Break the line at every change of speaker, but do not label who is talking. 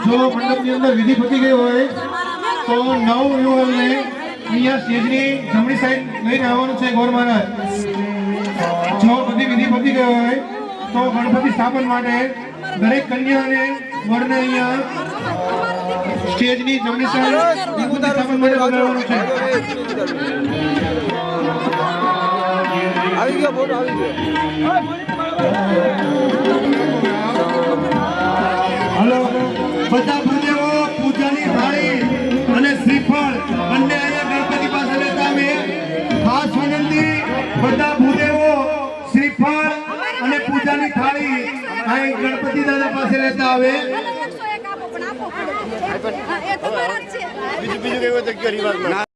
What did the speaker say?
जो मंडप की अंदर विधि पती गई होय तो नव युवक ने અહીંયા સ્ટેજની જમણી સાઈડ લઈને આવવાનું છે ગોર મહારાજ। જો બધી વિધિ પતી ગઈ હોય તો ગણપતિ સ્થાપન માટે દરેક કન્યા અને વરને અહીંયા સ્ટેજની જમણી સાઈડ ગણપતિ સ્થાપન માટે બોલાવવાનું છે।
આવી ગયો બોટ આવી ગયો।
हेलो बता भूदेवो पूजानी थाली અને શ્રીફળ બંને અહીંયા ગણપતિ પાસે લેતા અમે ખાસ વિનંતી બધા ભૂદેવો શ્રીફળ અને પૂજાની થાળી અહીં ગણપતિ દાદા પાસે લેતા આવે।
બીજું કેવું જગ્યા રિવાજ